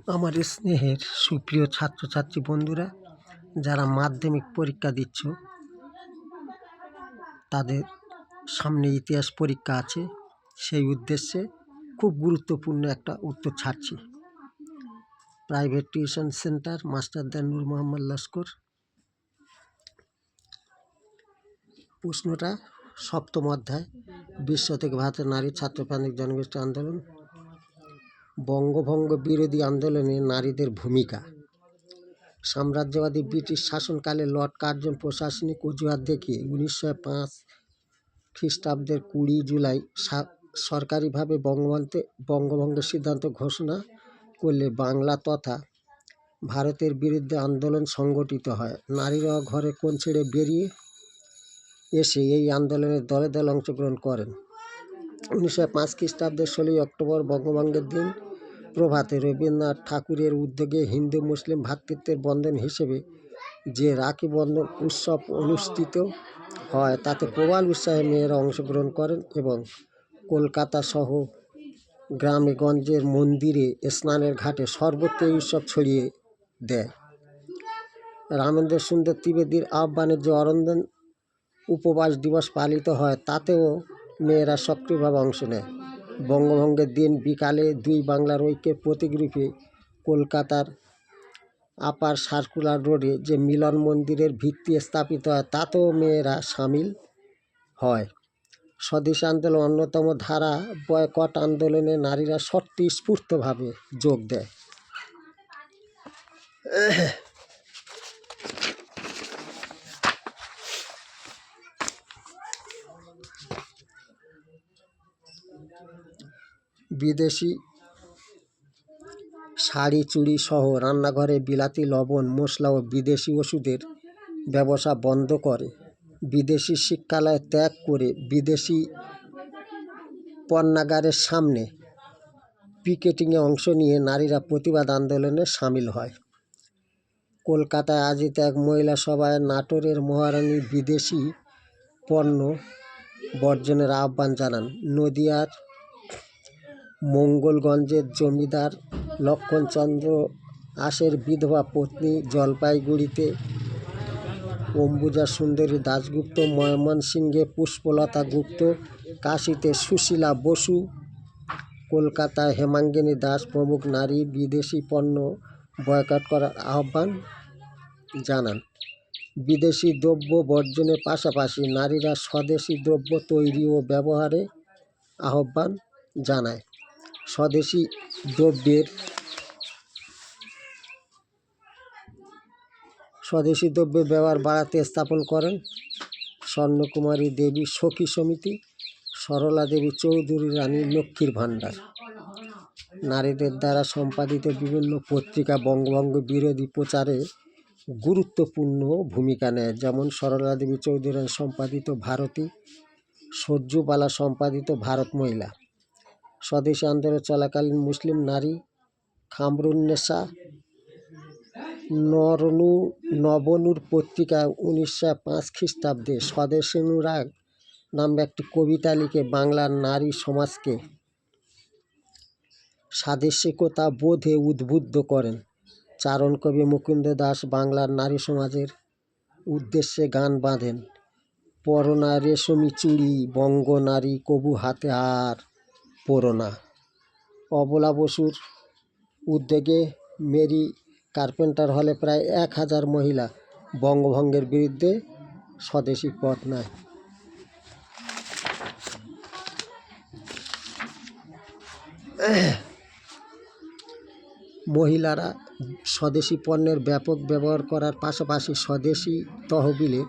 আমার স্নেহের সুপ্রিয় ছাত্রছাত্রী বন্ধুরা, যারা মাধ্যমিক পরীক্ষা দিচ্ছ, তাদের সামনে ইতিহাস পরীক্ষা আছে। সেই উদ্দেশ্যে খুব গুরুত্বপূর্ণ একটা উত্তর ছাড়ছি। প্রাইভেট টিউশন সেন্টার মাস্টারদা নূর মোহাম্মদ লস্কর। প্রশ্নটা সপ্তম অধ্যায়, বিশ্ব থেকে ভারতের নারী ছাত্রপ্রাণিক জনগোষ্ঠী আন্দোলন। বঙ্গভঙ্গ বিরোধী আন্দোলনে নারীদের ভূমিকা। সাম্রাজ্যবাদী ব্রিটিশ শাসনকালে লর্ড কার্জন প্রশাসনিক অজুহাত দেখিয়ে 1905 খ্রিস্টাব্দের 20 জুলাই সরকারিভাবে বঙ্গভঙ্গের সিদ্ধান্ত ঘোষণা করলে বাংলা তথা ভারতের বিরুদ্ধে আন্দোলন সংগঠিত হয়। নারীরা ঘরে কোণ ছেড়ে বেরিয়ে এসে এই আন্দোলনে দলে দলে অংশগ্রহণ করেন। 1905 খ্রিস্টাব্দের 16 অক্টোবর বঙ্গভঙ্গের দিন প্রভাতে রবীন্দ্রনাথ ঠাকুরের উদ্যোগে হিন্দু মুসলিম ভ্রাতৃত্বের বন্ধন হিসেবে যে রাখি বন্ধন উৎসব অনুষ্ঠিত হয়, তাতে প্রবল উৎসাহে মেয়েরা অংশগ্রহণ করেন এবং কলকাতা সহ গ্রামে গঞ্জের মন্দিরে, স্নানের ঘাটে সর্বত্র এই উৎসব ছড়িয়ে দেয়। রামেন্দ্র সুন্দর ত্রিবেদীর আহ্বানে যে অরন্ধন উপবাস দিবস পালিত হয়, তাতেও মেয়েরা সক্রিয়ভাবে অংশ নেয়। বঙ্গভঙ্গের দিন বিকালে দুই বাংলার ঐক্যের প্রতীকরূপে কলকাতার আপার সার্কুলার রোডে যে মিলন মন্দিরের ভিত্তি স্থাপিত হয়, তাতেও মেয়েরা সামিল হয়। স্বদেশী আন্দোলন অন্যতম ধারা। বয়কট আন্দোলনে নারীরা স্বতঃস্ফূর্তভাবে যোগ দেয়। বিদেশি শাড়ি চুড়ি সহ রান্নাঘরে বিলাতি লবণ মশলা ও বিদেশি ওষুধের ব্যবসা বন্ধ করে বিদেশি শিক্ষালয় ত্যাগ করে বিদেশি পণ্যাগারের সামনে পিকেটিংয়ে অংশ নিয়ে নারীরা প্রতিবাদ আন্দোলনে সামিল হয়। কলকাতায় আয়োজিত এক মহিলা সভায় নাটোরের মহারানী বিদেশি পণ্য বর্জনের আহ্বান জানান। নদিয়ার মঙ্গলগঞ্জের জমিদার লক্ষণচন্দ্র আশের বিধবা পত্নী, জলপাইগুড়িতে অম্বুজা সুন্দরী দাশগুপ্ত, ময়মনসিংহে পুষ্পলতা গুপ্ত, কাশীতে সুশীলা বসু, কলকাতায় হেমাঙ্গিনী দাস প্রমুখ নারী বিদেশি পণ্য বয়কট করার আহ্বান জানান। বিদেশি দ্রব্য বর্জনের পাশাপাশি নারীরা স্বদেশি দ্রব্য তৈরি ও ব্যবহারে আহ্বান জানায়। স্বদেশি দ্রব্যের ব্যবহার বাড়াতে স্থাপন করেন স্বর্ণকুমারী দেবী সখী সমিতি, সরলা দেবী চৌধুরী, রানী লক্ষ্মীর ভাণ্ডার। নারীদের দ্বারা সম্পাদিত বিভিন্ন পত্রিকা বঙ্গভঙ্গ বিরোধী প্রচারে গুরুত্বপূর্ণ ভূমিকা নেয়, যেমন সরলা দেবী চৌধুরী সম্পাদিত ভারতী, সহ্যবালা সম্পাদিত ভারত মহিলা। স্বদেশী আন্দোলন চলাকালীন মুসলিম নারী খামরুন্নেসা নবনূর পত্রিকায় 1905 খ্রিস্টাব্দে স্বদেশানুরাগ নামে একটি কবিতা লিখে বাংলার নারী সমাজকে স্বাদেশিকতা বোধে উদ্বুদ্ধ করেন। চারণ কবি মুকুন্দ দাস বাংলার নারী সমাজের উদ্দেশ্যে গান বাঁধেন। পরনা রেশমি চুড়ি বঙ্গ নারী কবু হাতে আর পরনা। অবলা বসুর উদ্যোগে মেরি কার্পেন্টার হলে প্রায় 1000 মহিলা বঙ্গভঙ্গের বিরুদ্ধে স্বদেশী পথ নেয়। মহিলারা স্বদেশী পণ্যের ব্যাপক ব্যবহার করার পাশাপাশি স্বদেশী তহবিলে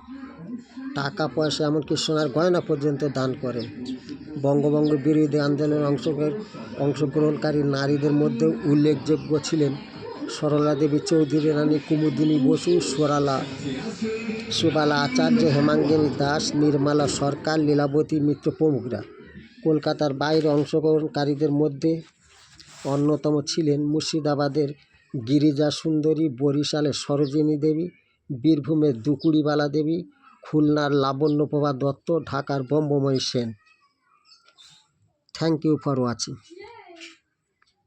টাকা পয়সা এমনকি সোনার গয়না পর্যন্ত দান করেন। বঙ্গভঙ্গ বিরোধী আন্দোলনে অংশগ্রহণকারী নারীদের মধ্যে উল্লেখযোগ্য ছিলেন সরলা দেবী চৌধুরী, রানী কুমুদিনী বসু, সুবালা আচার্য, হেমাঙ্গিনী দাস, নির্মলা সরকার, লীলাবতী মিত্র প্রমুখরা। কলকাতার বাইরে অংশগ্রহণকারীদের মধ্যে অন্যতম ছিলেন মুর্শিদাবাদের গিরিজা সুন্দরী, বরিশালের সরোজিনী দেবী, বীরভূমের দুকুড়িবালা দেবী, খুলনার লাবণ্যপ্রভা দত্ত, ঢাকার Brahmamoyee Sen. Thank you for watching.